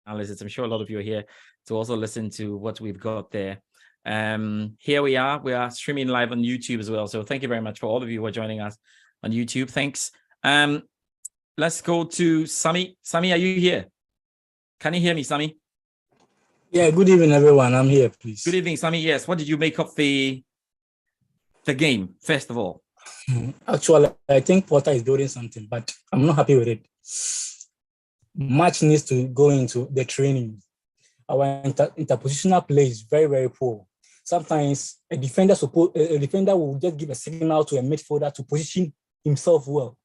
analysis. I'm sure a lot of you are here to also listen to what we've got there. Here we are streaming live on YouTube as well. So thank you very much for all of you who are joining us on YouTube. Thanks. Let's go to Sammy. Sammy, are you here? Can you hear me, Sammy? Yeah, good evening, everyone. I'm here, please. Good evening, Sammy. Yes, what did you make of the game, first of all? Actually, I think Potter is doing something, but I'm not happy with it. Much needs to go into the training. Our interpositional play is very, very poor. Sometimes a defender will just give a signal to a midfielder to position himself well.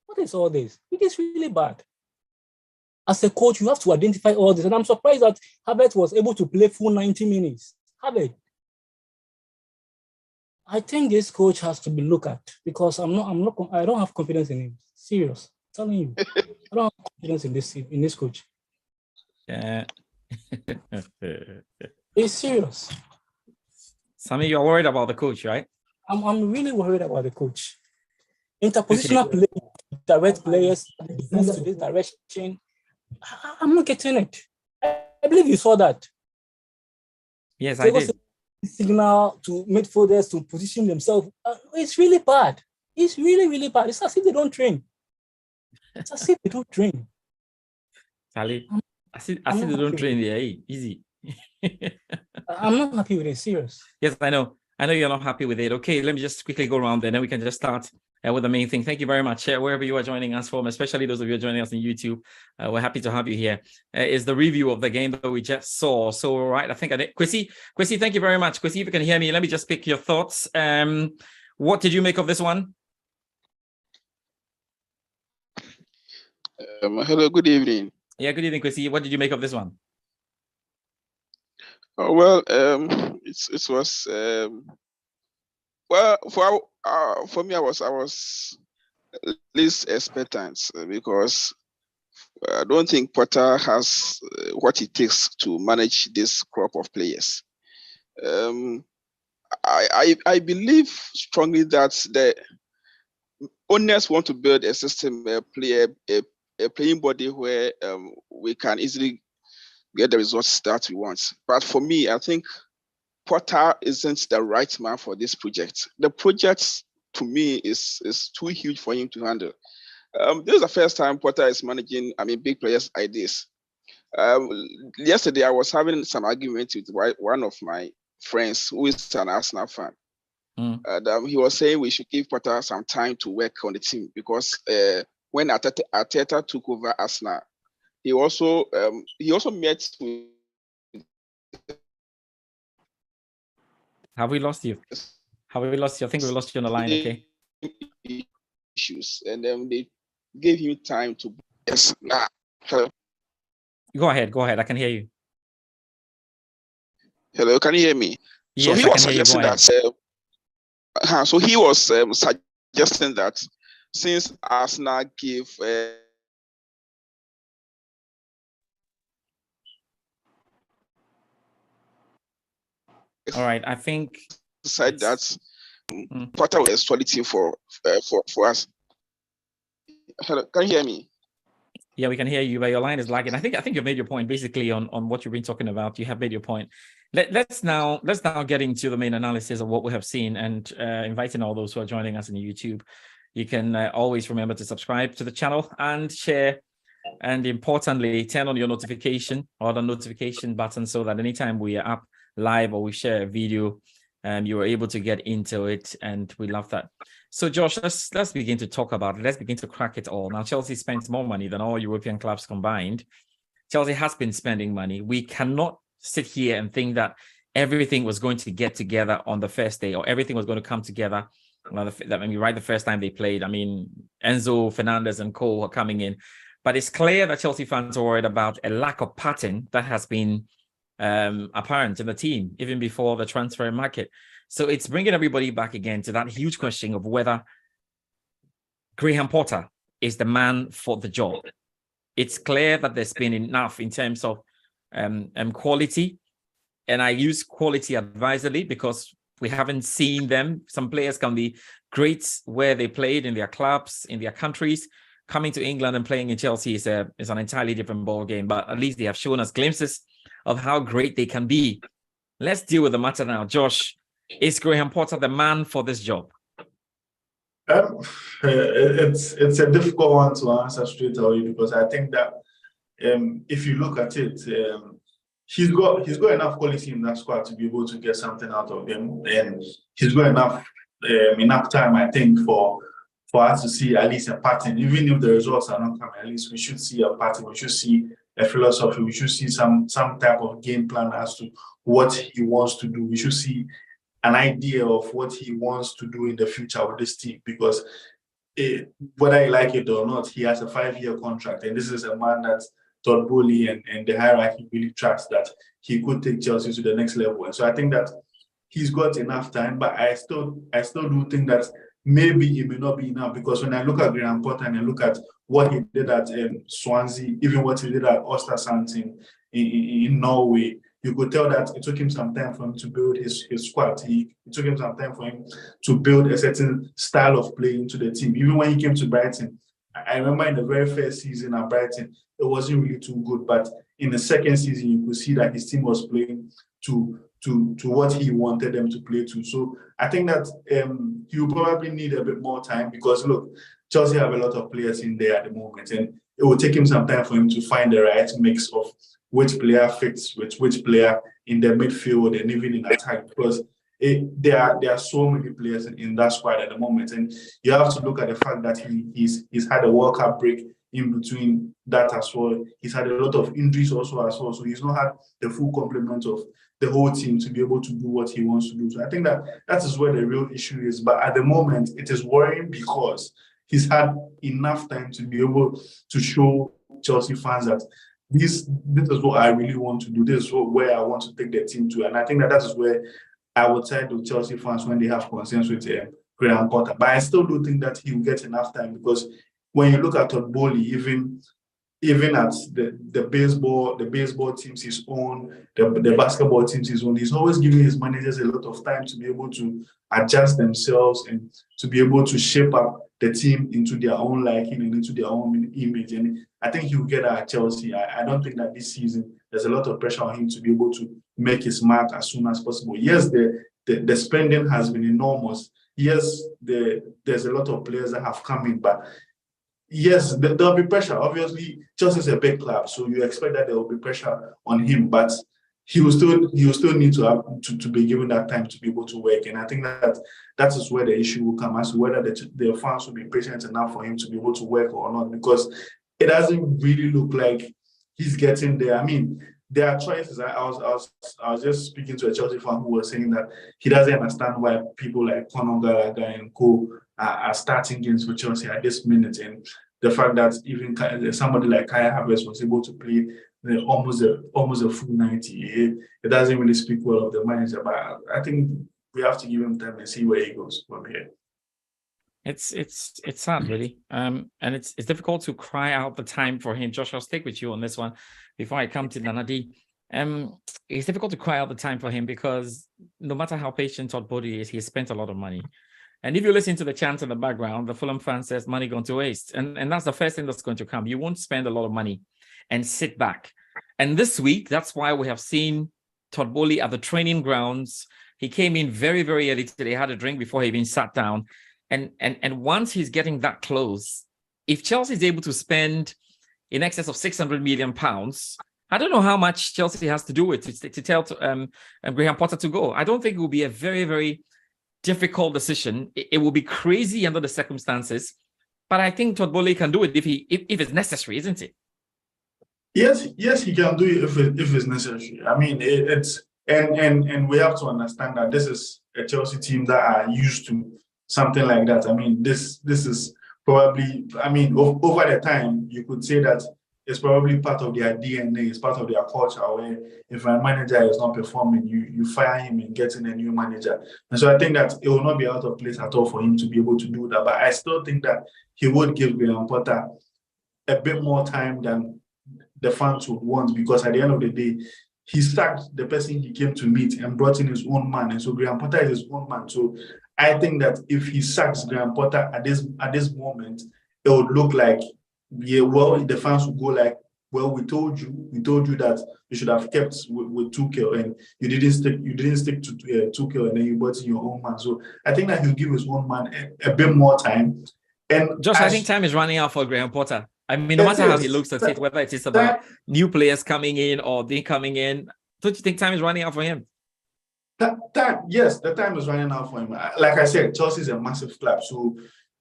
What is all this? It is really bad. As a coach, you have to identify all this. And I'm surprised that Havertz was able to play full 90 minutes. Havertz. I think this coach has to be looked at because I don't have confidence in him. Serious. I'm telling you. I don't have confidence in this coach. Yeah. It's serious. Sammy, you're worried about the coach, right? I'm really worried about the coach. Interpositional play, direct players, move to this direction. I'm not getting it. I believe you saw that. Yes, I did. Signal to midfielders to position themselves. It's really bad. It's really, really bad. It's as if they don't train. It's as if they don't train. Sally, as if they don't train. Yeah, easy. I'm not happy with it. Serious. Yes, I know. I know you're not happy with it. Okay, let me just quickly go around there, and then we can just start with the main thing. Thank you very much. Wherever you are joining us from, especially those of you who are joining us on YouTube, we're happy to have you here. Is the review of the game that we just saw. So, right, I think I did. Kwasi, thank you very much. Kwasi, if you can hear me, let me just pick your thoughts. What did you make of this one? Hello, good evening. Yeah, good evening, Kwasi. What did you make of this one? Oh, well, it was well for me. I was least expectant because I don't think Potter has what it takes to manage this crop of players. I believe strongly that the owners want to build a system, a playing body where we can easily get the results that we want. But for me, I think Potter isn't the right man for this project. The project, to me, is too huge for him to handle. This is the first time Potter is managing, big players' ideas. Yesterday, I was having some argument with one of my friends who is an Arsenal fan. And he was saying we should give Potter some time to work on the team because when Arteta took over Arsenal, he also met with. Have we lost you? I think we lost you on the line. Okay. Issues, and then they gave him time to. Yes. Hello. Go ahead. I can hear you. Hello. Can you hear me? Yes, so he was suggesting that. So he was suggesting that since Arsenal gave. All right, I think said that Potter was quality for us. Hello, can you hear me? Yeah, we can hear you, but your line is lagging. I think you've made your point basically on what you've been talking about. You have made your point. Let's now get into the main analysis of what we have seen and inviting all those who are joining us on YouTube. You can always remember to subscribe to the channel and share, and importantly, turn on your notification or the notification button so that anytime we are up live or we share a video, you are able to get into it, and we love that. So Josh, let's begin to talk about it. Let's begin to crack it all. Now, Chelsea spends more money than all European clubs combined. Chelsea has been spending money. We cannot sit here and think that everything was going to get together on the first day, or everything was going to come together the first time they played. Enzo Fernandez and Co are coming in, but it's clear that Chelsea fans are worried about a lack of pattern that has been apparent in the team even before the transfer market. So it's bringing everybody back again to that huge question of whether Graham Potter is the man for the job. It's clear that there's been enough in terms of quality, and I use quality advisedly because we haven't seen them. Some players can be great where they played in their clubs, in their countries, coming to England and playing in Chelsea is an entirely different ball game. But at least they have shown us glimpses of how great they can be. Let's deal with the matter now. Josh, is Graham Potter the man for this job? It's a difficult one to answer straight away, because I think that if you look at it, he's got enough quality in that squad to be able to get something out of him, and he's got enough time, I think, for us to see at least a pattern. Even if the results are not coming, at least we should see a pattern. We should see a philosophy. We should see some type of game plan as to what he wants to do. We should see an idea of what he wants to do in the future with this team, because whether you like it or not, he has a 5-year contract, and this is a man that Todd Bowley and the hierarchy really trust that he could take Chelsea to the next level. And so I think that he's got enough time, but I still do think that maybe it may not be enough, because when I look at Graham Potter and I look at what he did at Swansea, even what he did at Ostersund in Norway, you could tell that it took him some time for him to build his squad. It took him some time for him to build a certain style of play into the team. Even when he came to Brighton, I remember in the very first season at Brighton, it wasn't really too good. But in the second season, you could see that his team was playing to what he wanted them to play to. So I think that he will probably need a bit more time, because look, Chelsea have a lot of players in there at the moment, and it will take him some time for him to find the right mix of which player fits with which player in the midfield and even in attack, because there are so many players in that squad at the moment, and you have to look at the fact that he's had a World Cup break in between that as well. He's had a lot of injuries also as well, so he's not had the full complement of the whole team to be able to do what he wants to do. So I think that is where the real issue is. But at the moment, it is worrying because he's had enough time to be able to show Chelsea fans that this is what I really want to do. This is where I want to take the team to. And I think that is where I would side with Chelsea fans when they have concerns with Graham Potter. But I still do think that he will get enough time, because when you look at Todd Bowley, even at the baseball teams his own, the basketball teams his own, he's always giving his managers a lot of time to be able to adjust themselves and to be able to shape up the team into their own liking and into their own image. And I think he will get at Chelsea. I don't think that this season there's a lot of pressure on him to be able to make his mark as soon as possible. Yes, the spending has been enormous. Yes, there's a lot of players that have come in, but yes, there'll be pressure. Obviously, Chelsea is a big club, so you expect that there will be pressure on him, but he will still need to be given that time to be able to work. And I think that is where the issue will come, as to whether the fans will be patient enough for him to be able to work or not, because it doesn't really look like he's getting there. I mean, there are choices. I was just speaking to a Chelsea fan who was saying that he doesn't understand why people like Conor Gallagher and co are starting games for Chelsea at this minute, and the fact that even somebody like Kai Havertz was able to play almost a full 90. It doesn't really speak well of the manager, but I think we have to give him time and see where he goes from here. It's sad, really, and it's difficult to cry out the time for him. Josh, I'll stick with you on this one before I come to Nanadi. It's difficult to cry out the time for him, because no matter how patient Todd Bowley is, he spent a lot of money. And if you listen to the chant in the background, the Fulham fan says money gone to waste. And that's the first thing that's going to come. You won't spend a lot of money and sit back. And this week, that's why we have seen Todd Bowley at the training grounds. He came in very, very early today, had a drink before he even sat down. And once he's getting that close, if Chelsea is able to spend in excess of £600 million, I don't know how much Chelsea has to do with to tell Graham Potter to go. I don't think it will be a very, very difficult decision. It will be crazy under the circumstances, but I think Todd Bowley can do it if it's necessary, isn't it? Yes, he can do it if it's necessary. I mean, and we have to understand that this is a Chelsea team that are used to something like that. I mean, this is probably, I mean, over the time, you could say that it's probably part of their DNA, it's part of their culture, where if a manager is not performing, you fire him and get in a new manager. And so I think that it will not be out of place at all for him to be able to do that. But I still think that he would give Graham Potter a bit more time than the fans would want, because at the end of the day, he sacked the person he came to meet and brought in his own man. And so Graham Potter is his own man. So I think that if he sacks Graham Potter at this moment, it would look like yeah, well, the fans will go like, well, we told you that you should have kept with Tuchel, and you didn't stick to Tuchel, and then you brought in your own man. So I think that he'll give his own man a bit more time. And Josh, I think time is running out for Graham Potter. I mean, no matter how he looks at it, whether it is about new players coming in or they coming in, don't you think time is running out for him? Yes, the time is running out for him. Like I said, Chelsea is a massive club, so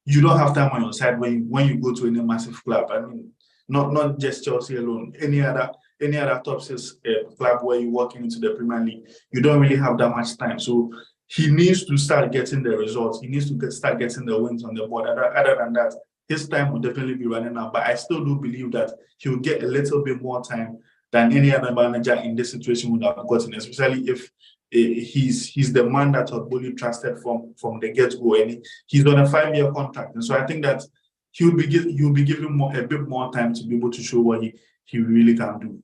you don't have time on your side when you go to any massive club. I mean, not just Chelsea alone. Any other top six club where you're walking into the Premier League, you don't really have that much time. So he needs to start getting the results. He needs to start getting the wins on the board. Other than that, his time will definitely be running out. But I still do believe that he will get a little bit more time than any other manager in this situation would have gotten, especially if he's the man that Todd trusted from the get-go, and he's on a 5-year contract. And so I think that he'll be given a bit more time to be able to show what he really can do.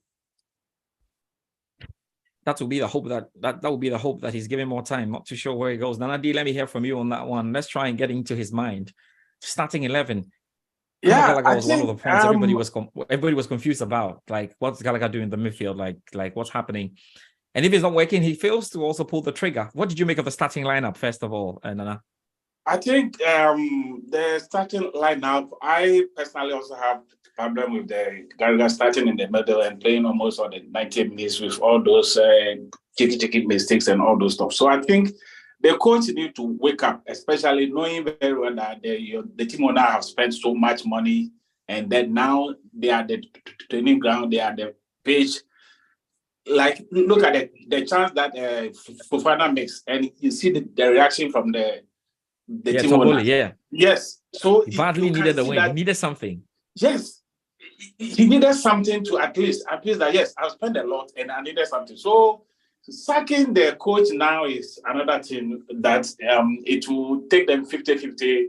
That will be the hope that will be the hope that he's given more time. Not too sure where he goes. Nana D, let me hear from you on that one. Let's try and get into his mind. Starting 11. Yeah, Gallagher was one of the points everybody was confused about. Like, what's Gallagher doing in the midfield? Like what's happening? And if it's not working, he fails to also pull the trigger. What did you make of the starting lineup, first of all, Nana? I think the starting lineup, I personally also have a problem with the Gallagher starting in the middle and playing almost on the 90 minutes with all those cheeky mistakes and all those stuff. So I think the coach need to wake up, especially knowing very well that the team owner have spent so much money, and then now they are the training ground, they are the pitch. Like, look at the chance that Fofana makes, and you see the reaction from the team owner. Yeah. Yes. So he badly needed the win. He needed something. Yes. He needed something to at least that, yes, I've spent a lot and I needed something. So sacking the coach now is another thing that it will take them 50-50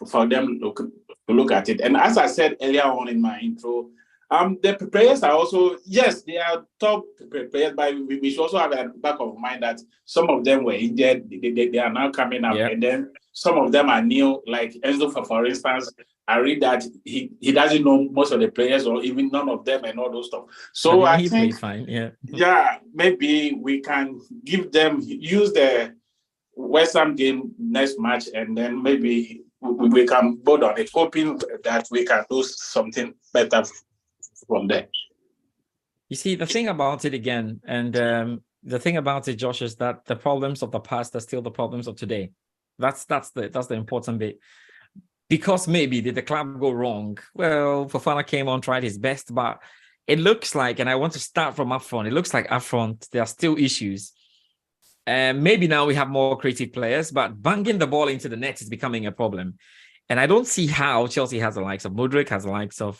for them to look at it. And as I said earlier on in my intro, the players are also, yes, they are top players, but we should also have a back of mind that some of them were injured. They are now coming up, and then some of them are new, like Enzo, for instance. I read that he doesn't know most of the players or even none of them and all those stuff. So I think, fine. Yeah, maybe we can use the West Ham game next match, and then maybe we can board on it, hoping that we can do something better from there. You see, the thing about it again, and the thing about it, Josh, is that the problems of the past are still the problems of today. That's the important bit. Because maybe did the club go wrong? Well, Fofana came on, tried his best, but it looks like, and I want to start from up front, it looks like up front there are still issues. Maybe now we have more creative players, but banging the ball into the net is becoming a problem. And I don't see how Chelsea has the likes of Mudryk, has the likes of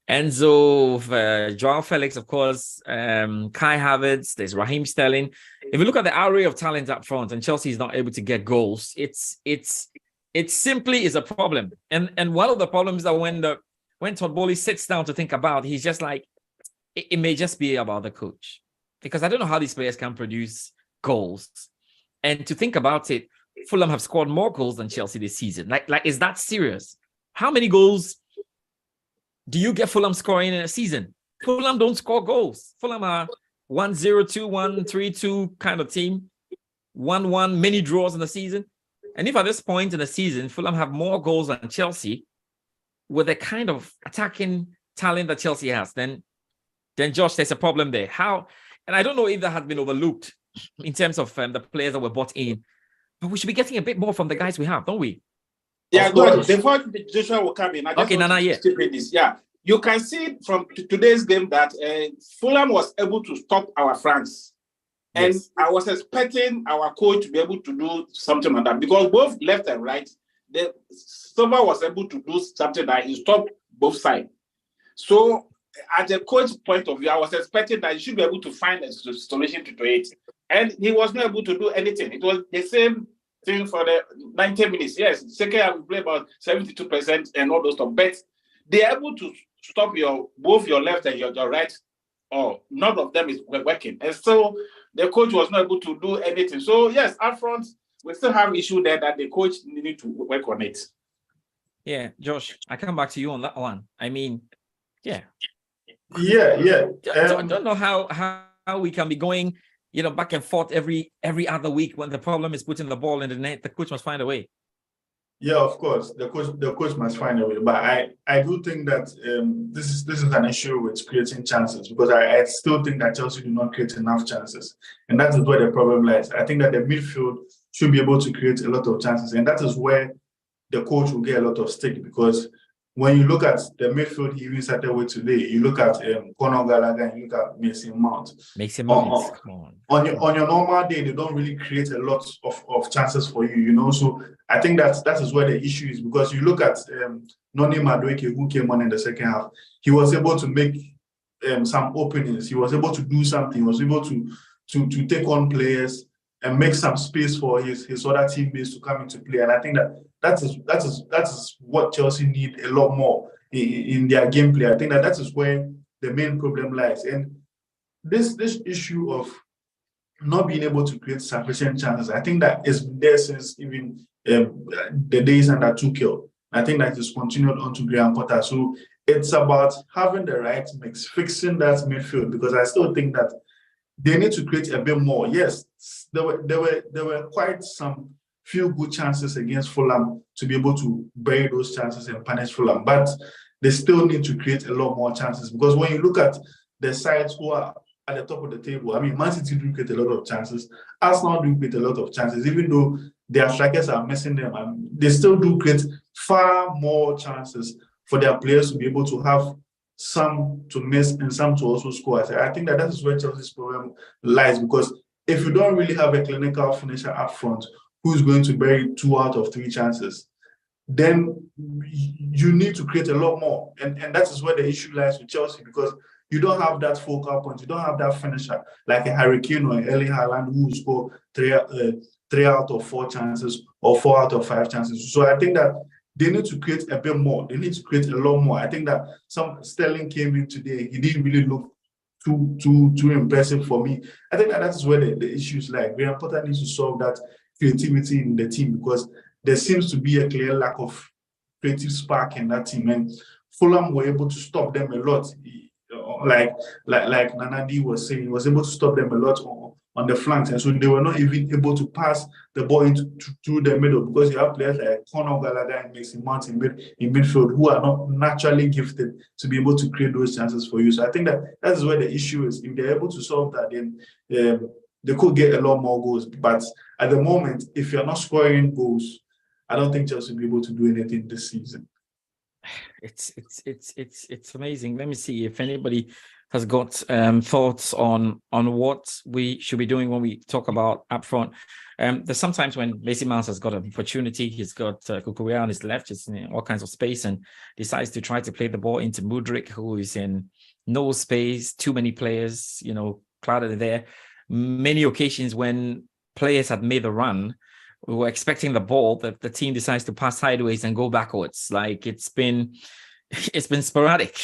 Enzo, Joao Felix, of course, Kai Havertz, there's Raheem Sterling. If you look at the array of talent up front and Chelsea is not able to get goals, it simply is a problem. And one of the problems that when Todd Bowley sits down to think about, he's just like, it may just be about the coach. Because I don't know how these players can produce goals. And to think about it, Fulham have scored more goals than Chelsea this season. Like, is that serious? How many goals do you get Fulham scoring in a season? Fulham don't score goals. Fulham are 1-0-2, 1-3-2 kind of team. 1-1, many draws in the season. And if at this point in the season, Fulham have more goals than Chelsea, with the kind of attacking talent that Chelsea has, then Josh, there's a problem there. How? And I don't know if that has been overlooked in terms of the players that were bought in, but we should be getting a bit more from the guys we have, don't we? Yeah, good. Before Joshua will come in, I just want to step in this. Yeah, you can see from today's game that Fulham was able to stop our France. And yes. I was expecting our coach to be able to do something like that, because both left and right, the Silva was able to do something that he stopped both sides. So at the coach point of view, I was expecting that he should be able to find a solution to it. And he was not able to do anything. It was the same thing for the 90 minutes. Yes, second half we play about 72% and all those stuff. But they're able to stop both your left and your right, or none of them is working. And so the coach was not able to do anything. So yes, up front, we still have issue there that the coach needed to work on it. Yeah, Josh, I come back to you on that one. I mean, yeah. Don't know how we can be going, back and forth every other week when the problem is putting the ball in the net. The coach must find a way. Yeah, of course, the coach must find a way. But I do think that this is an issue with creating chances, because I still think that Chelsea do not create enough chances, and that is where the problem lies. I think that the midfield should be able to create a lot of chances, and that is where the coach will get a lot of stick, because when you look at the midfield he even started with today, you look at Conor Gallagher and you look at Mason Mount. On your normal day, they don't really create a lot of chances for you, So I think that is where the issue is, because you look at Noni Madueke, who came on in the second half. He was able to make some openings. He was able to do something. He was able to take on players and make some space for his other teammates to come into play. And I think that is what Chelsea need a lot more in their gameplay. I think that is where the main problem lies. And this issue of not being able to create sufficient chances, I think that is there since even the days under Tuchel. I think that is continued on to Graham Potter. So it's about having the right mix, fixing that midfield, because I still think that they need to create a bit more. Yes, there were quite some few good chances against Fulham to be able to bury those chances and punish Fulham, but they still need to create a lot more chances, because when you look at the sides who are at the top of the table, I mean, Man City do create a lot of chances, Arsenal do create a lot of chances, even though their strikers are missing them, they still do create far more chances for their players to be able to have some to miss and some to also score. I think that is where Chelsea's problem lies, because if you don't really have a clinical finisher up front who's going to bury 2 out of 3 chances, then you need to create a lot more. And that is where the issue lies with Chelsea, because you don't have that focal point. You don't have that finisher like a Harry Kane or Erling Haaland who will score 3 out of 4 chances or 4 out of 5 chances. So I think that they need to create a bit more. They need to create a lot more. I think that Sterling came in today. He didn't really look too impressive for me. I think that is where the issues lie. Graham Potter needs to solve that creativity in the team, because there seems to be a clear lack of creative spark in that team. And Fulham were able to stop them a lot. Like Nanadi was saying, he was able to stop them a lot on the flanks, and so they were not even able to pass the ball through the middle, because you have players like Conor Gallagher and Mason Mount in midfield who are not naturally gifted to be able to create those chances for you. So I think that is where the issue is. If they're able to solve that, then they could get a lot more goals. But at the moment, if you're not scoring goals, I don't think Chelsea will be able to do anything this season. It's amazing. Let me see if anybody has got thoughts on what we should be doing when we talk about up front. There's sometimes when Mason Mount has got an opportunity, he's got Kukurea on his left, just in all kinds of space, and decides to try to play the ball into Mudryk, who is in no space, too many players, Claudia there. Many occasions when players had made the run, we were expecting the ball, that the team decides to pass sideways and go backwards. Like it's been sporadic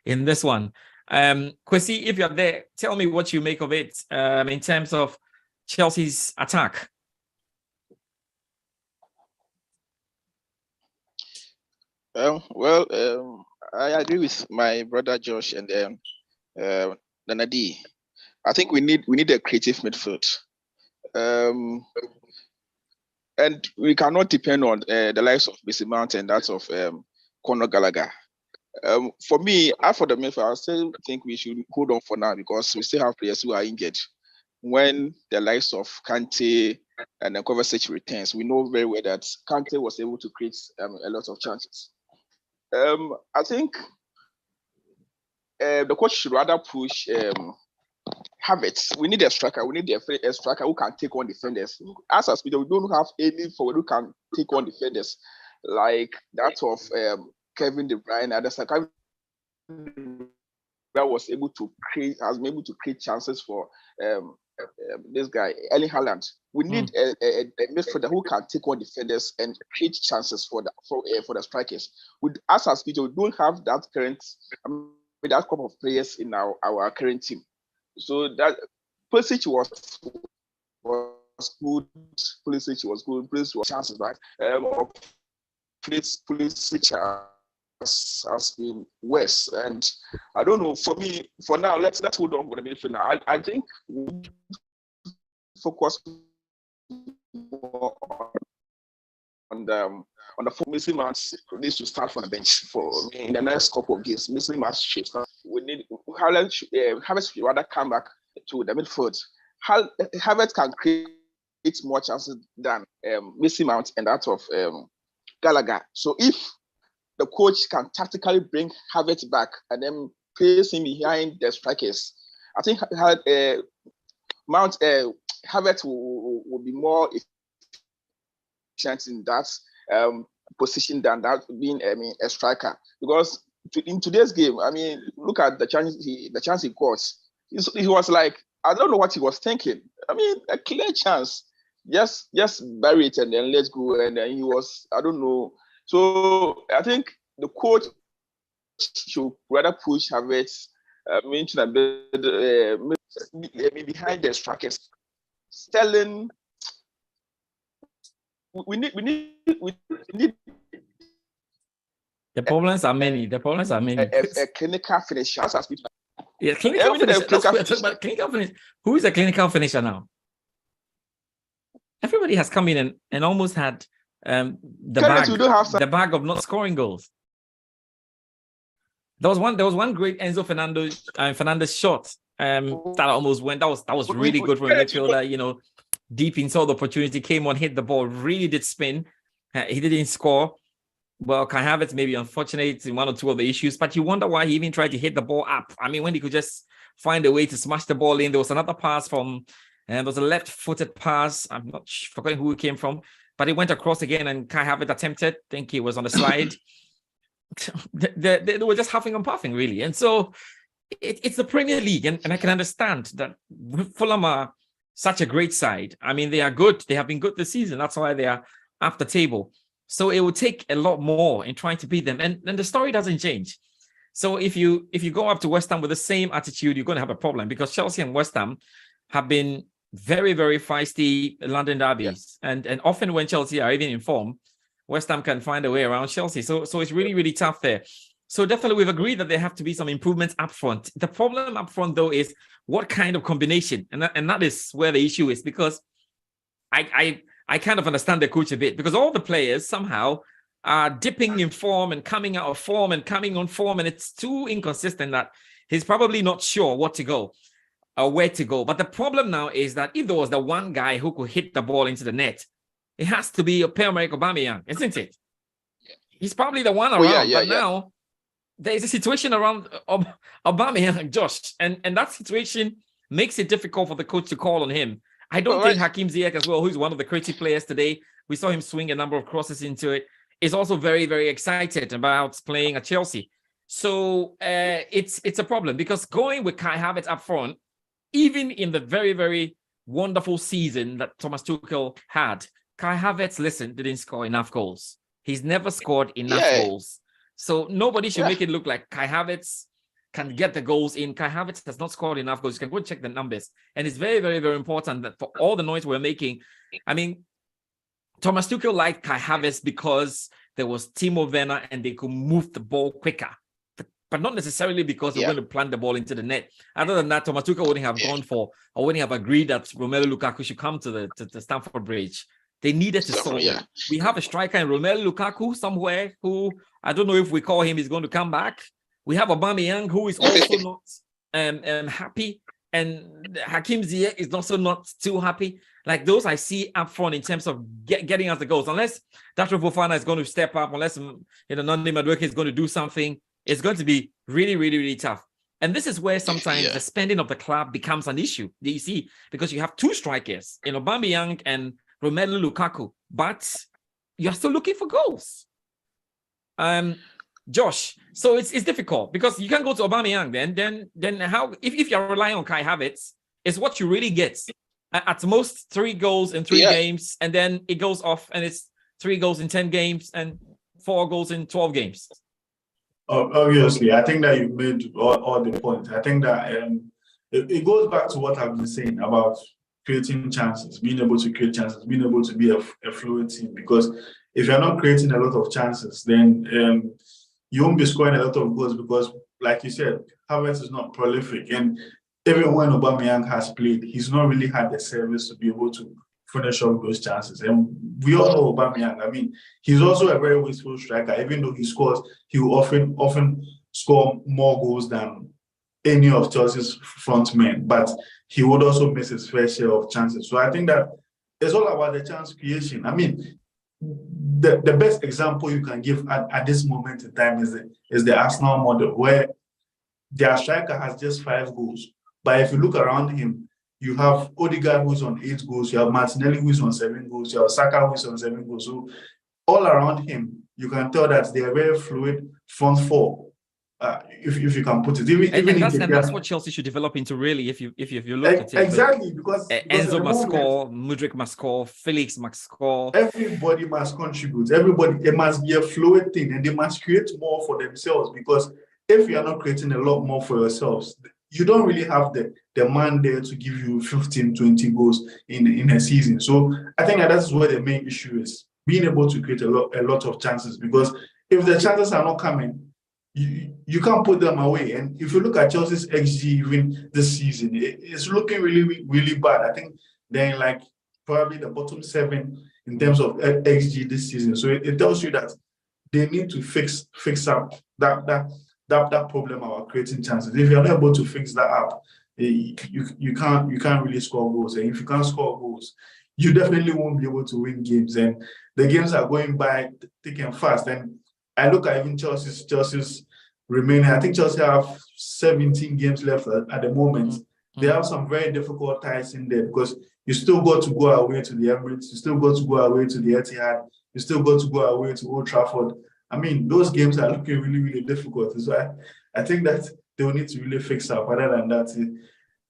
in this one. Kwasi, if you're there, tell me what you make of it in terms of Chelsea's attack. I agree with my brother Josh and Nanadi. I think we need a creative midfield. And we cannot depend on the likes of Mason Mount and that of Conor Gallagher. For me, after the midfield, I still think we should hold on for now, because we still have players who are injured. When the likes of Kante and Kovacic returns, we know very well that Kante was able to create a lot of chances. I think the coach should rather push Havertz. We need a striker. We need a striker who can take on defenders. As a speaker, we don't have any forward who can take on defenders like that of Kevin De Bruyne. That has been able to create chances for this guy, Erling Haaland. We need a midfielder who can take on defenders and create chances for the strikers. As a speaker, we don't have that that couple of players in our current team. So that Pulisic was good. Pulisic was good. Pulisic was chances, right? Pulisic has been worse. And I don't know. For me, for now, let's hold on with the midfield now. I think we focus more on the missing match needs to start from the bench for in the next couple of games. Missing match shifts. We need Havertz should rather come back to the midfield. Havertz can create more chances than missing out and that of Gallagher. So if the coach can tactically bring Havertz back and then place him behind the strikers, I think Havertz will be more efficient in that position than that being a striker. Because in today's game, I mean, look at the chance he got. He was like, I don't know what he was thinking. I mean, a clear chance. Just bury it and then let's go. And then he was, I don't know. So I think the coach should rather push Havertz into behind the strikers. Sterling, we need. The problems are many. A clinical finisher. Yeah, clinical finisher. Who is a clinical finisher now? Everybody has come in and almost had the bag of not scoring goals. There was one great Enzo Fernandez shot that almost went. That was really good for a midfielder. You know, deep in, saw the opportunity, came on, hit the ball, really did spin. He didn't score. Well, Kai Havertz maybe unfortunate in one or two of the issues, but you wonder why he even tried to hit the ball up. I mean, when he could just find a way to smash the ball in. There was another pass there was a left-footed pass. I'm not forgetting who it came from, but it went across again, and Kai Havertz attempted. I think he was on the slide. They were just huffing and puffing, really. And so it's the Premier League, and I can understand that Fulham are such a great side. I mean, they are good. They have been good this season. That's why they are up the table. So it will take a lot more in trying to beat them. And the story doesn't change. So if you go up to West Ham with the same attitude, you're going to have a problem, because Chelsea and West Ham have been very, very feisty London derbies. Yeah. And often when Chelsea are even in form, West Ham can find a way around Chelsea. So it's really, really tough there. So definitely we've agreed that there have to be some improvements up front. The problem up front, though, is what kind of combination? And that is where the issue is, because I kind of understand the coach a bit, because all the players somehow are dipping in form and coming out of form and coming on form, and it's too inconsistent that he's probably not sure what to go or where to go. But the problem now is that if there was the one guy who could hit the ball into the net, it has to be Pierre-Emerick Aubameyang, isn't it? He's probably the one around, but now there is a situation around Aubameyang, Josh, and that situation makes it difficult for the coach to call on him. I don't think Hakim Ziyech as well, who's one of the creative players today, we saw him swing a number of crosses into it, is also very, very excited about playing at Chelsea. So it's a problem, because going with Kai Havertz up front, even in the very, very wonderful season that Thomas Tuchel had, Kai Havertz, didn't score enough goals. He's never scored enough goals. So nobody should make it look like Kai Havertz can get the goals in. Kai Havertz has not scored enough goals. You can go and check the numbers. And it's very, very, very important that for all the noise we're making, I mean, Thomas Tuchel liked Kai Havertz because there was Timo Werner and they could move the ball quicker. But not necessarily because they're going to plant the ball into the net. Other than that, Thomas Tuchel wouldn't have gone for, or wouldn't have agreed that Romelu Lukaku should come to the Stamford Bridge. They needed to solve it. We have a striker in Romelu Lukaku somewhere who, I don't know if we call him, is going to come back. We have Aubameyang, who is also not happy. And Hakim Ziyech is also not too happy. Like those I see up front in terms of getting us the goals. Unless Datro Fofana is going to step up, unless Nandi Madueke is going to do something, it's going to be really, really, really tough. And this is where sometimes the spending of the club becomes an issue. You see, because you have two strikers in Aubameyang and Romelu Lukaku, but you're still looking for goals. Josh, so it's difficult because you can't go to Aubameyang then how if you're relying on Kai Havertz, it's what you really get. At most 3 goals in 3 games, and then it goes off and it's 3 goals in 10 games and 4 goals in 12 games. Obviously, I think that you've made all the points. I think that it goes back to what I've been saying about creating chances, being able to create chances, being able to be a fluid team. Because if you're not creating a lot of chances, then you won't be scoring a lot of goals because, like you said, Havertz is not prolific. And even when Aubameyang has played, he's not really had the service to be able to finish off those chances. And we all know Aubameyang. I mean, he's also a very wasteful striker. Even though he scores, he will often score more goals than any of Chelsea's front men, but he would also miss his fair share of chances. So I think that it's all about the chance creation. I mean, the best example you can give at this moment in time is the Arsenal model, where their striker has just 5 goals. But if you look around him, you have Odegaard who's on 8 goals, you have Martinelli who's on 7 goals, you have Saka who's on 7 goals. So all around him, you can tell that they are very fluid front four. If you can put it, and that's what Chelsea should develop into, really. If you look at it, exactly, because Enzo must score, Mudryk must score, Felix must score. Everybody must contribute. Everybody, it must be a fluid thing, and they must create more for themselves. Because if you are not creating a lot more for yourselves, you don't really have the man there to give you 15, 20 goals in a season. So I think that's where the main issue is, being able to create a lot of chances. Because if the chances are not coming, you can't put them away. And if you look at Chelsea's XG even this season, it's looking really, really bad. I think they're in like probably the bottom 7 in terms of XG this season. So it tells you that they need to fix up that problem about creating chances. If you're not able to fix that up, you can't really score goals. And if you can't score goals, you definitely won't be able to win games. And the games are going by thick and fast. And I look at even Chelsea's remaining. I think Chelsea have 17 games left at the moment. Mm-hmm. They have some very difficult ties in there because you still got to go away to the Emirates. You still got to go away to the Etihad. You still got to go away to Old Trafford. I mean, those games are looking really, really difficult. So I think that they will need to really fix up. Other than that,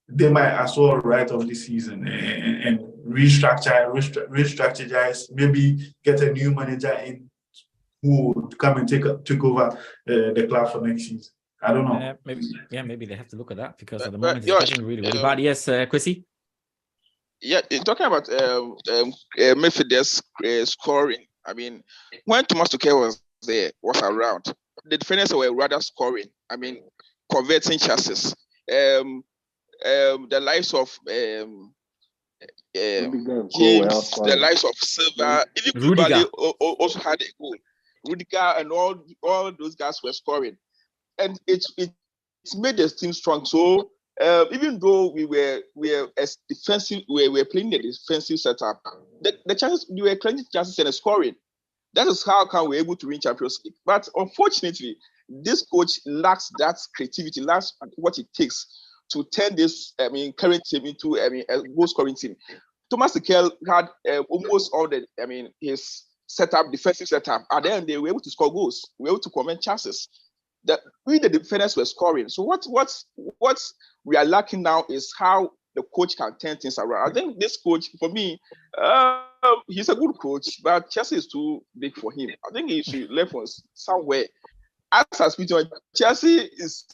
they might as well write off this season and restructure, maybe get a new manager in who would come and take over the club for next season. I don't know. Maybe they have to look at that because at the moment it's getting really, really bad. Yes, Kwasi? Yeah, talking about midfielders scoring. I mean, when Thomas Tuchel was around, the defenders were rather scoring. I mean, converting chances. The likes of James, the likes of Silva, even Rudiger also had a goal. Rudiger and all those guys were scoring, and it made the team strong. So even though we were as defensive, we were playing the defensive setup, the chances we were creating chances and scoring. That is how come we're able to win Champions League. But unfortunately, this coach lacks that creativity, lacks what it takes to turn this current team into a goal scoring team. Thomas Tuchel had almost all his defensive setup. At the end, they were able to score goals. We were able to convert chances. The defenders were scoring. So what we are lacking now is how the coach can turn things around. I think this coach, for me, he's a good coach, but Chelsea is too big for him. I think he should left us somewhere. As I speak, Chelsea is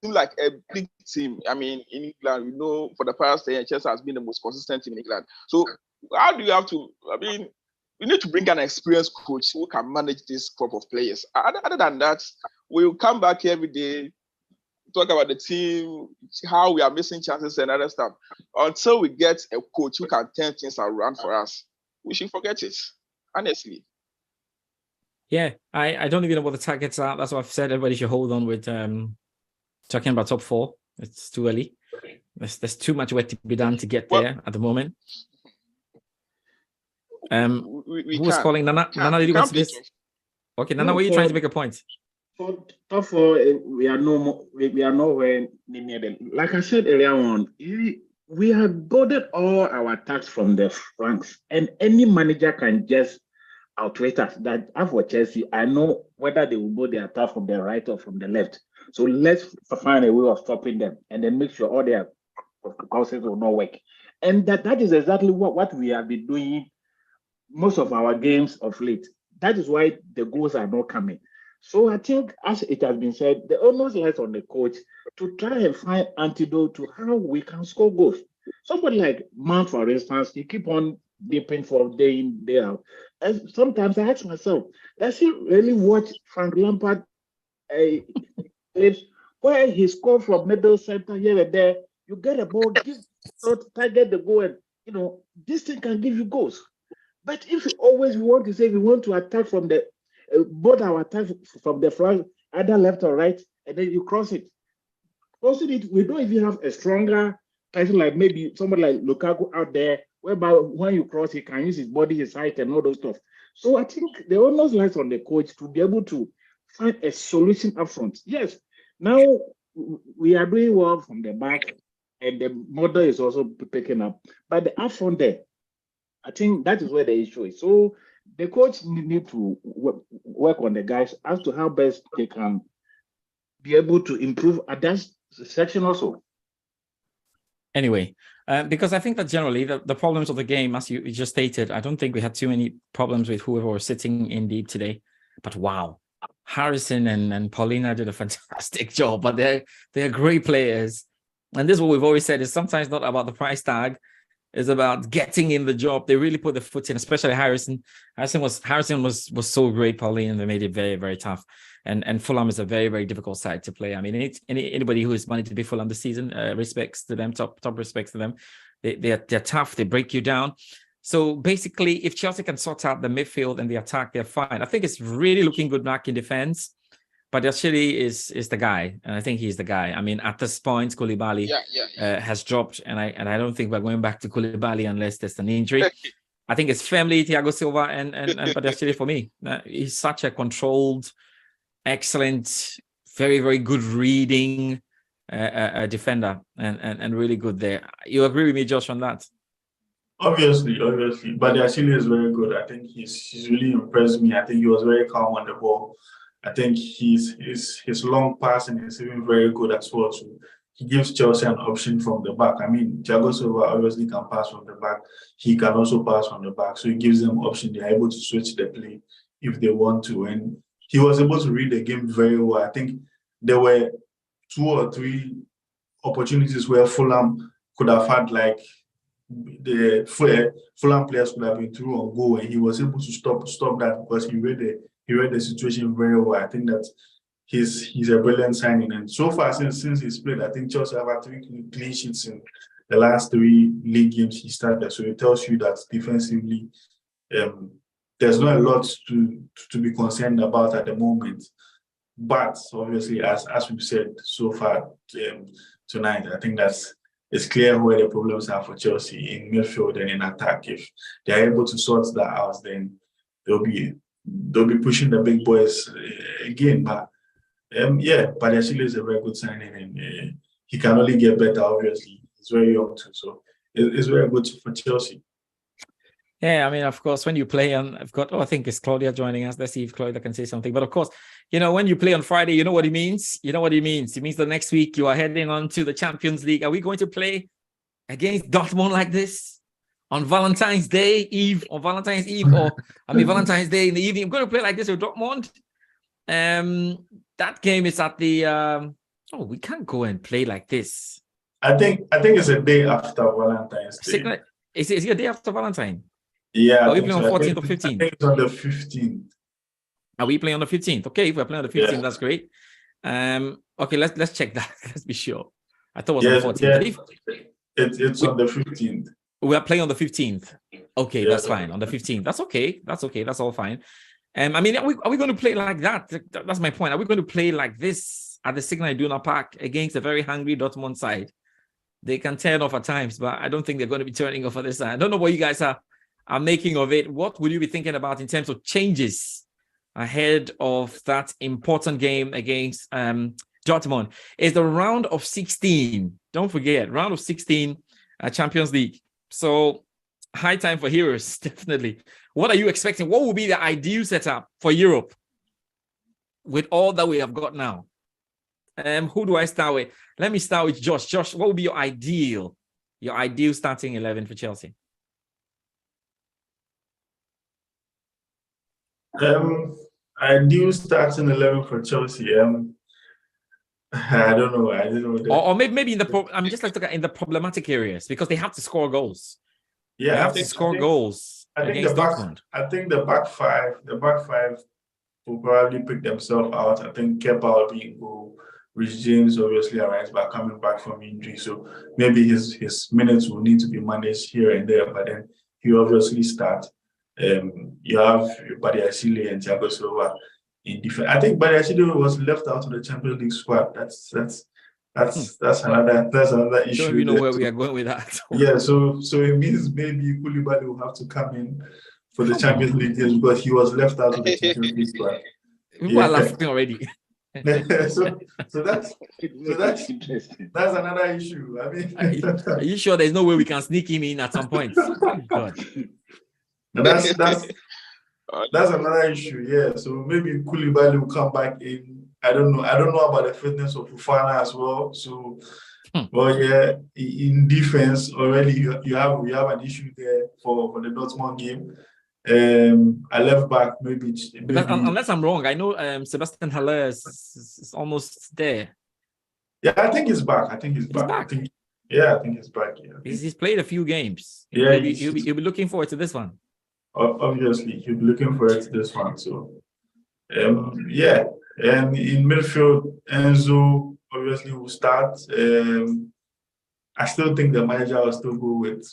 like a big team. I mean, in England, we know for the past 10 years, Chelsea has been the most consistent team in England. So how do you have to, we need to bring an experienced coach who can manage this crop of players. Other than that, we'll come back every day, talk about the team, how we are missing chances and other stuff. Until we get a coach who can turn things around for us, we should forget it, honestly. Yeah, I don't even know what the targets are. That's what I've said. Everybody should hold on with talking about top 4. It's too early. There's too much work to be done to get there at the moment. Who was calling? Nana, did you want to this? Okay, Nana, were you trying to make a point? For top 4, we are nowhere near them. Like I said earlier on, we have goaded all our attacks from the flanks, and any manager can just outwit us. That for Chelsea, I know whether they will go the attack from the right or from the left. So let's find a way of stopping them, and then make sure all their causes will not work. And that is exactly what we have been doing most of our games of late. That is why the goals are not coming. So I think, as it has been said, the onus lies on the coach to try and find antidote to how we can score goals. Somebody like Mount, for instance, he keep on dipping for day in, day out. And sometimes I ask myself, does he really watch Frank Lampard clips where he scored from middle center here and there? You get a ball, give target the goal, and this thing can give you goals. But if you always want to say we want to attack from the both our attack from the front, either left or right, and then you cross it. Crossing it, we don't even have a stronger person like maybe somebody like Lukaku out there, whereby when you cross, he can use his body, his height, and all those stuff. So I think the onus lies on the coach to be able to find a solution up front. Yes, now we are doing well from the back, and the model is also picking up. But the up front there, I think that is where the issue is. So the coach need to work on the guys as to how best they can be able to improve at that section also. Anyway, because I think that generally the problems of the game, as you just stated, I don't think we had too many problems with whoever was sitting in deep today. But wow, Harrison and Paulina did a fantastic job. But they're great players. And this is what we've always said, is sometimes not about the price tag. It's about getting in the job. They really put the foot in, especially Harrison. Harrison was so great, Paulina, and they made it very, very tough. And Fulham is a very, very difficult side to play. I mean, anybody who is wanting to be Fulham this season, respects to them, top respects to them. They're tough. They break you down. So basically, if Chelsea can sort out the midfield and the attack, they're fine. I think it's really looking good back in defense. But Chile is the guy, and I think he's the guy. I mean, at this point, Koulibaly has dropped, and I don't think we're going back to Koulibaly unless there's an injury. I think it's firmly Thiago Silva and Chile for me. He's such a controlled, excellent, very, very good reading defender, and really good there. You agree with me, Josh, on that? Obviously, but Chile is very good. I think he's really impressed me. I think he was very calm on the ball. I think his long passing is even very good as well. So he gives Chelsea an option from the back. I mean, Thiago Silva obviously can pass from the back. He can also pass from the back. So he gives them option. They are able to switch the play if they want to. And he was able to read the game very well. I think there were 2 or 3 opportunities where Fulham could have had, like, the Fulham players could have been through on goal, and he was able to stop that because he read the situation very well. I think that he's a brilliant signing, and so far since he's played, I think Chelsea have had 3 clean sheets in the last 3 league games he started. So it tells you that defensively, there's not a lot to be concerned about at the moment. But obviously, as we've said so far tonight, I think it's clear where the problems are for Chelsea in midfield and in attack. If they're able to sort that out, then they'll be pushing the big boys again. But but Chile is a very good signing, and he can only get better. Obviously, he's very young too, so it's very good for Chelsea. Yeah, I mean, of course, when you play on, I think it's Claudia joining us. Let's see if Claudia can say something. But of course, when you play on Friday, you know what it means. You know what it means. It means the next week you are heading on to the Champions League. Are we going to play against Dortmund like this on Valentine's Day Eve, or Valentine's Eve, or Valentine's Day in the evening? I'm going to play like this with Dortmund. That game is at the. We can't go and play like this. I think it's a day after Valentine's Day. Is it a day after Valentine? Yeah. Are we playing on 14th or 15th? I think it's on the 15th. Are we playing on the 15th? Okay, if we're playing on the 15th, that's great. Okay, let's check that. Let's be sure. I thought it was on the 14th. It's on the 15th. We are playing on the 15th. Okay, that's fine. On the 15th. That's okay. That's all fine. I mean, are we going to play like that? That's my point. Are we going to play like this at the Signal Iduna Park against a very hungry Dortmund side? They can turn off at times, but I don't think they're going to be turning off at this side. I don't know what you guys are making of it. What would you be thinking about in terms of changes ahead of that important game against Dortmund? It's the round of 16. Don't forget, round of 16 Champions League. So high time for heroes, definitely. What are you expecting? What will be the ideal setup for Europe with all that we have got now? Who do I start with? Let me start with Josh. Josh, what would be your ideal starting 11 for Chelsea? Ideal starting 11 for Chelsea. I don't know. Or maybe in the I'm just like to get in the problematic areas, because they have to score goals. Yeah, you have to score goals against Dortmund. I think the back five will probably pick themselves out. I think Kepa will be in goal. Rich James obviously arrives back coming back from injury, so maybe his minutes will need to be managed here and there. But then he obviously start. You have Badiashile and Thiago Silva in defense. I think Badiashile was left out of the Champions League squad. That's another issue. Don't even know where we are going with that. Yeah, so it means maybe Koulibaly will have to come in for the Champions League games because he was left out of the Champions League squad. People are laughing already. so that's interesting. That's another issue. I mean, are you sure there's no way we can sneak him in at some point? God. That's another issue. Yeah. So maybe Koulibaly will come back in. I don't know about the fitness of Fofana as well. So, well, yeah, in defense already you have an issue there for the Dortmund game. I left back maybe unless I'm wrong, I know Sebastian Haller is almost there. Yeah, I think he's back. I think he's back. I think he's back. Yeah. He's played a few games. Yeah, he'll be looking forward to this one. Obviously, he'll be looking forward to this one. So, yeah. And in midfield, Enzo obviously will start. I still think the manager will still go with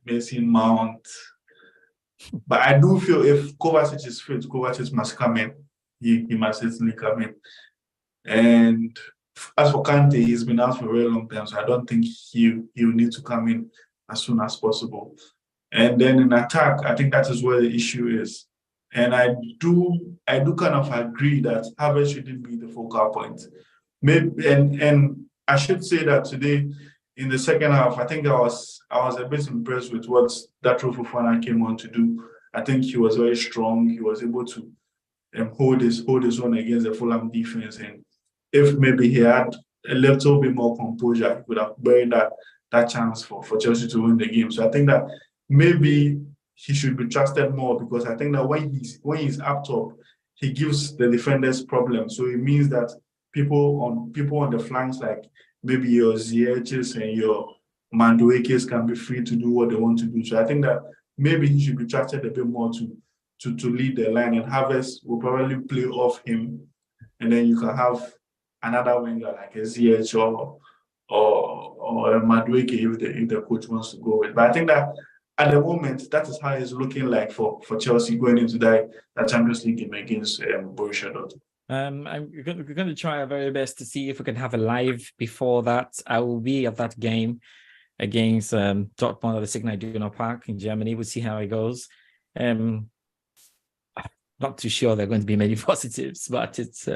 Mason Mount. But I do feel if Kovacic is fit, Kovacic must come in. He must certainly come in. And as for Kante, he's been out for a very long time, so I don't think he will need to come in as soon as possible. And then in attack, I think that is where the issue is. And I do kind of agree that Havertz shouldn't be the focal point. Maybe and I should say that today in the second half, I think I was a bit impressed with what Datro Fofana came on to do. I think he was very strong. He was able to hold his own against the Fulham defense. And if maybe he had a little bit more composure, he could have buried that chance for Chelsea to win the game. So I think that maybe he should be trusted more, because I think that when he's up top, he gives the defenders problems. So it means that people on the flanks, like maybe your Ziyech's and your Madueke's, can be free to do what they want to do. So I think that maybe he should be trusted a bit more to lead the line, and Havertz will probably play off him, and then you can have another winger like a Ziyech or a Madueke if the coach wants to go with. But I think that at the moment, that is how it's looking like for Chelsea going into that Champions League game against Borussia Dortmund. We're going to try our very best to see if we can have a live before that. I will be at that game against Dortmund at the Signal Iduna Park in Germany. We'll see how it goes. Not too sure there are going to be many positives, but it's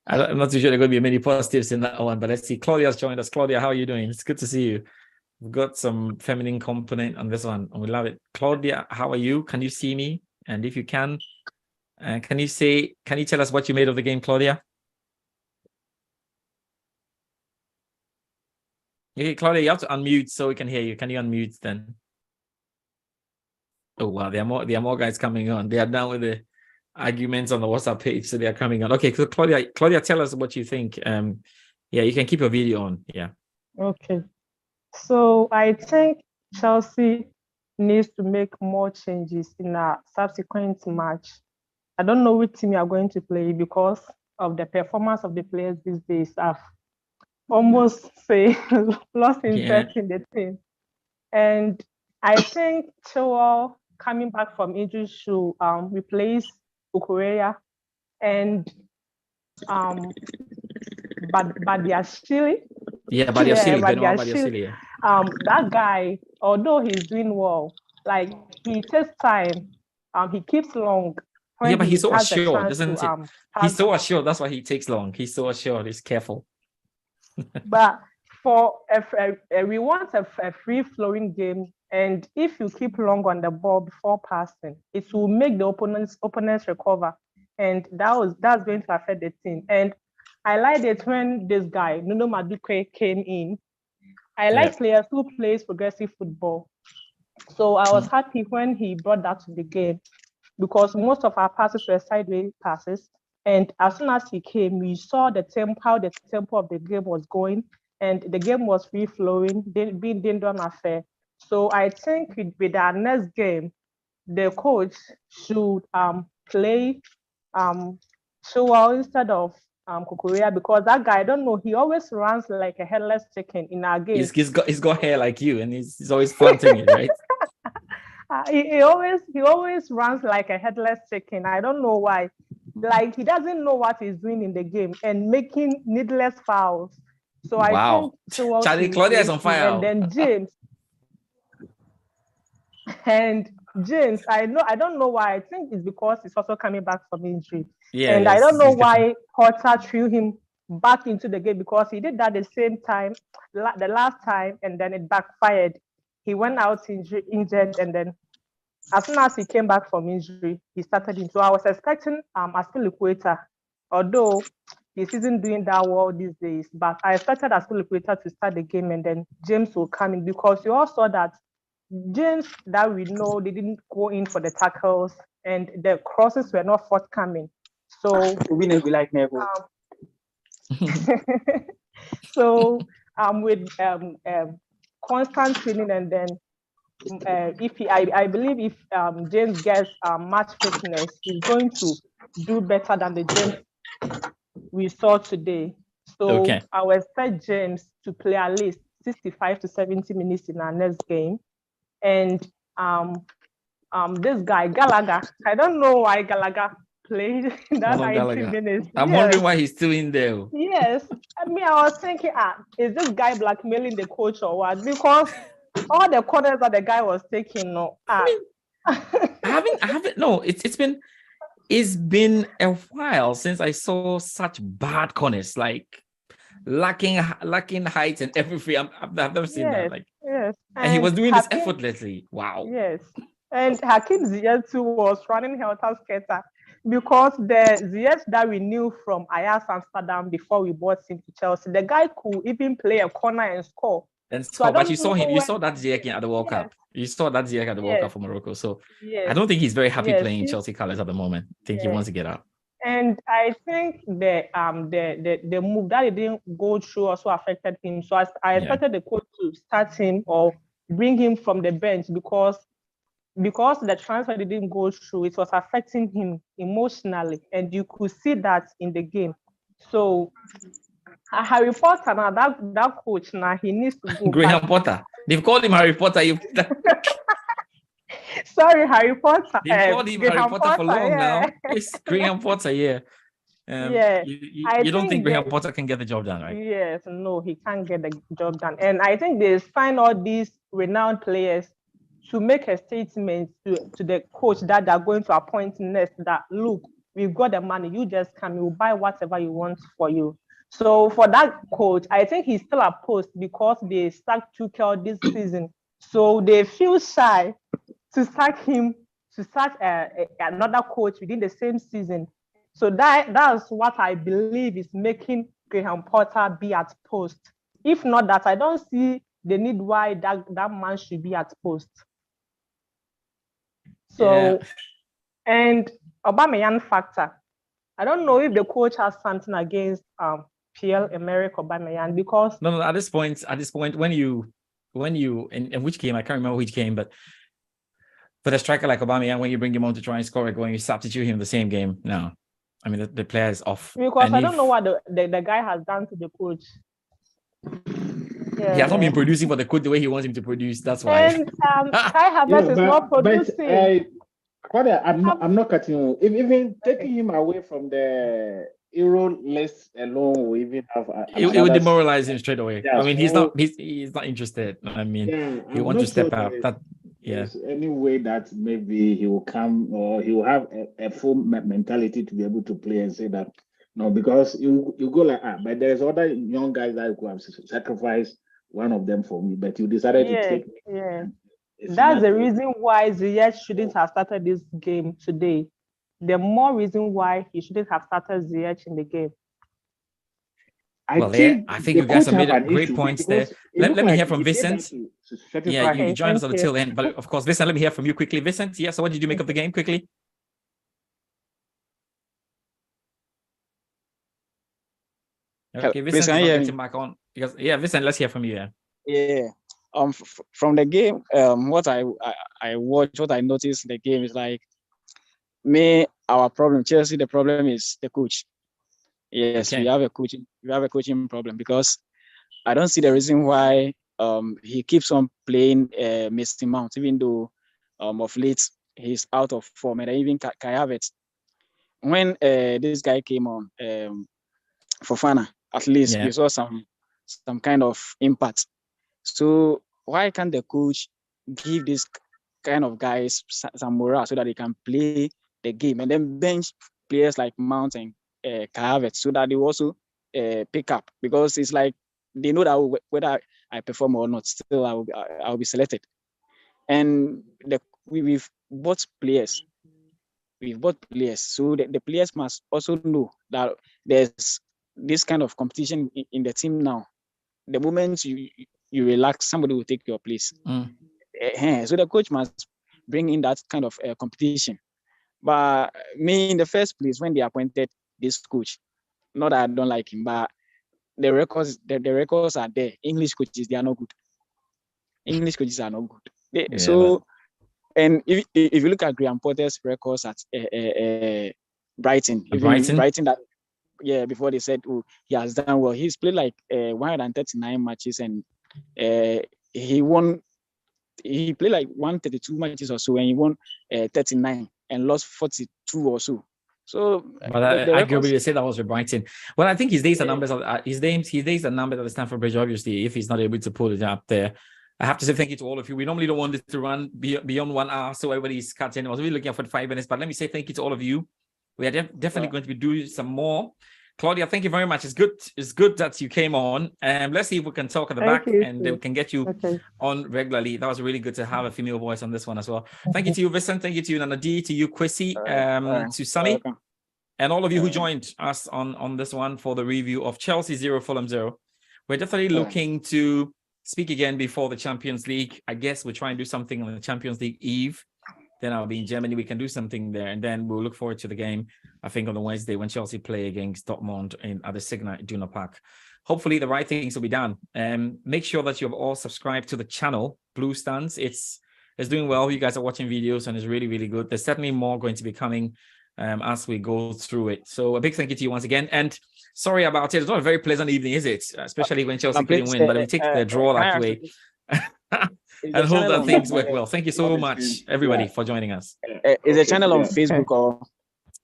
I'm not too sure there are going to be many positives in that one. But let's see. Claudia's joined us. Claudia, how are you doing? It's good to see you. We've got some feminine component on this one, and we love it. Claudia, how are you? Can you see me? And if you can you tell us what you made of the game, Claudia? Okay, Claudia, you have to unmute so we can hear you. Can you unmute then? Oh wow, there are more guys coming on. They are down with the arguments on the WhatsApp page, so they are coming on. Okay, so Claudia, tell us what you think. Yeah, you can keep your video on. Yeah. Okay. So I think Chelsea needs to make more changes in a subsequent match. I don't know which team you are going to play because of the performance of the players these days. I've almost lost interest in the team. And I think Chilwell coming back from injury should replace Ukureya and Badiashile. Yeah, Badiashile. That guy, although he's doing well, like he takes time, he keeps long. Yeah, but he's so assured, doesn't he? He's so assured. That's why he takes long. He's so assured. He's careful. But we want a free-flowing game, and if you keep long on the ball before passing, it will make the opponents recover, and that's going to affect the team. And I liked it when this guy Nuno Madueke came in. I like players who plays progressive football, so I was happy when he brought that to the game, because most of our passes were sideways passes. And as soon as he came, we saw how the tempo of the game was going, and the game was free flowing, being done affair. So I think with our next game, the coach should play Chilwell instead of Kukurea, because that guy, I don't know, he always runs like a headless chicken in our game. He's got hair like you, and he's always flaunting it, right? He always runs like a headless chicken. I don't know why. Like, he doesn't know what he's doing in the game and making needless fouls. So I think Charlie, Claudia is on fire. And then James, I don't know why. I think it's because he's also coming back from injury. Yeah, and I don't know why Potter threw him back into the game, because he did that the same time, the last time, and then it backfired. He went out injured, and then as soon as he came back from injury, he started him. So I was expecting Aspilicueta, although he isn't doing that well these days, but I expected Aspilicueta to start the game, and then James will come in, because you all saw that James, that we know, they didn't go in for the tackles, and the crosses were not forthcoming. So we never like never. So with constant training, and then I believe if James gets match fitness, he's going to do better than the James we saw today. So I will expect James to play at least 65 to 70 minutes in our next game. And this guy Gallagher, I don't know why Gallagher played that 90 minutes. I'm wondering why he's still in there. Yes, I mean, I was thinking, is this guy blackmailing the coach or what? Because all the corners that the guy was taking, I haven't. No, it's been a while since I saw such bad corners, like lacking height and everything. I've never seen that. Like, yes, and he was doing this effortlessly. Wow. Yes, and Hakim Ziyech too was running helter-skelter, because the Ziyech that we knew from Ajax Amsterdam before we bought him to Chelsea, the guy could even play a corner and score. But you saw him. You saw that Ziyech at the World Cup. You saw that Ziyech at the World Cup for Morocco. So I don't think he's very happy playing Chelsea colours at the moment. I think he wants to get out. And I think the move that he didn't go through also affected him. So I expected the coach to start him or bring him from the bench, because the transfer didn't go through, it was affecting him emotionally, and you could see that in the game. So Harry Potter now, that coach now, he needs to go. Graham Potter. They've called him Harry Potter. Sorry, Harry Potter. They've called him Harry Potter for long now. It's Graham Potter, You don't think Graham Potter can get the job done, right? Yes, no, he can't get the job done. And I think they sign all these renowned players to make a statement to the coach that they're going to appoint next, that, look, we've got the money, you just come, you buy whatever you want for you. So for that coach, I think he's still a post, because they sacked Tuchel this season. So they feel shy to sack him, to sack another coach within the same season. So that's what I believe is making Graham Potter be at post. If not that, I don't see the need why that man should be at post. So, and Aubameyang factor. I don't know if the coach has something against Pierre-Emerick Aubameyang, because no, at this point, when you in which game, I can't remember which game, but for the striker like Aubameyang, when you bring him on to try and score a goal and you substitute him in the same game, no. I mean, the player is off. Because I don't know what the guy has done to the coach. He has not been producing for the coach the way he wants him to produce. That's why. And Kai Havertz is not producing. Claudia, I'm not cutting you. Even taking him away from the Euro list alone will even have. It would demoralize him straight away. Yeah, I mean, he's not interested. I mean, he wants to step up. There's any way that maybe he will come, or he will have a full mentality to be able to play and say that no, because you go like but there's other young guys that could have sacrificed one of them for me, but you decided to take me. Yeah. That's the reason why Ziyech shouldn't have started this game today. The more reason why he shouldn't have started Ziyech in the game. I think you guys have made great points there. Let me hear from Vincent. You joined us on the tail end, but of course, Vincent, let me hear from you quickly. Vincent, so what did you make of the game quickly? Okay, Vincent, get him back on. Vincent, let's hear from you. Yeah. From the game, what I watched, what I noticed in the game is like our problem, Chelsea, the problem is the coach. Yes, we have a coaching problem, because I don't see the reason why he keeps on playing Mason Mount, even though of late he's out of form, and even Kai Havertz. When this guy came on, Fofana, at least we saw some kind of impact. So why can't the coach give this kind of guys some morale so that they can play the game, and then bench players like Mount and Kai Havertz so that they also pick up? Because it's like they know that whether I perform or not, still I'll be selected. And we've bought players. So the players must also know that there's this kind of competition in the team now. The moment you relax, somebody will take your place. So the coach must bring in that kind of competition. But me, in the first place, when they appointed this coach, not that I don't like him, but the records are there. English coaches, they are not good. English coaches are not good. And if you look at Graham Potter's records at Brighton, that before they said, oh, he has done well. He's played like 139 matches, and he played like 132 matches or so, and he won 39 and lost 42 or so. So, but arguably they say that was with Brighton. Well, I think his days are numbers. His days are numbered at the Stamford Bridge. Obviously, if he's not able to pull it up there. I have to say thank you to all of you. We normally don't want this to run beyond 1 hour, so everybody's cutting. I was really looking at 45 minutes, but let me say thank you to all of you. We are definitely going to be doing some more. Claudia, thank you very much. It's good that you came on. Let's see if we can talk at the back, and we can get you on regularly. That was really good to have a female voice on this one as well. Thank you to you, Vincent. Thank you to you, Nana D, to you, Kwasi, to Sammy, and all of you who joined us on this one for the review of Chelsea 0, Fulham 0. We're definitely looking to speak again before the Champions League. I guess we'll try and do something on the Champions League Eve. Then I'll be in Germany. We can do something there. And then we'll look forward to the game, I think, on the Wednesday when Chelsea play against Dortmund at the Signal Iduna Park. Hopefully the right things will be done. Make sure that you've all subscribed to the channel, Blue Stands. It's doing well. You guys are watching videos, and it's really, really good. There's certainly more going to be coming as we go through it. So a big thank you to you once again. And sorry about it. It's not a very pleasant evening, is it? Especially when Chelsea couldn't win, but we take the draw that way. And hope that things work well. Thank you so much, everybody, for joining us. Is the channel on Facebook or?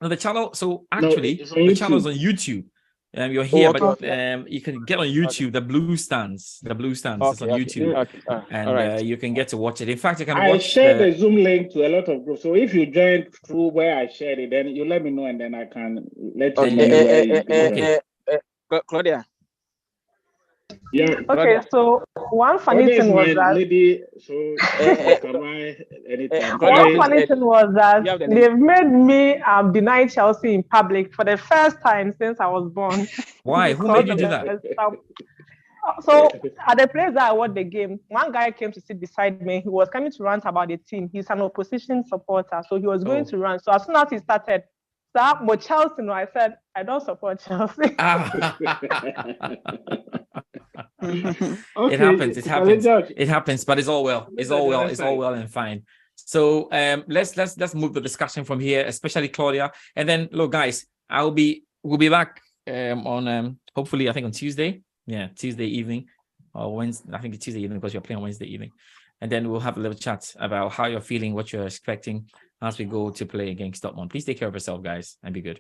No, the channel. So actually, the channel is on YouTube. You're here, but you can get on YouTube. The Blue Stands. The Blue Stands is on YouTube, and you can get to watch it. In fact, you can. I shared the Zoom link to a lot of groups. So if you join through where I shared it, then you let me know, and then I can let you know. Claudia. Yeah. Okay, so one funny thing was that one funny thing was that they've made me deny Chelsea in public for the first time since I was born. Why? Who made you do that? So at the place that I watched the game, one guy came to sit beside me. He was coming to rant about the team. He's an opposition supporter, so he was going to rant. So as soon as he started, but Chelsea, no, I said I don't support Chelsea. It happens, but it's all well. It's all well and fine. So let's move the discussion from here, especially Claudia. And then look, guys, we'll be back on hopefully I think on Tuesday. Yeah, Tuesday evening or Wednesday. I think it's Tuesday evening because you're playing on Wednesday evening. And then we'll have a little chat about how you're feeling, what you're expecting as we go to play against Dortmund. Please take care of yourself, guys, and be good.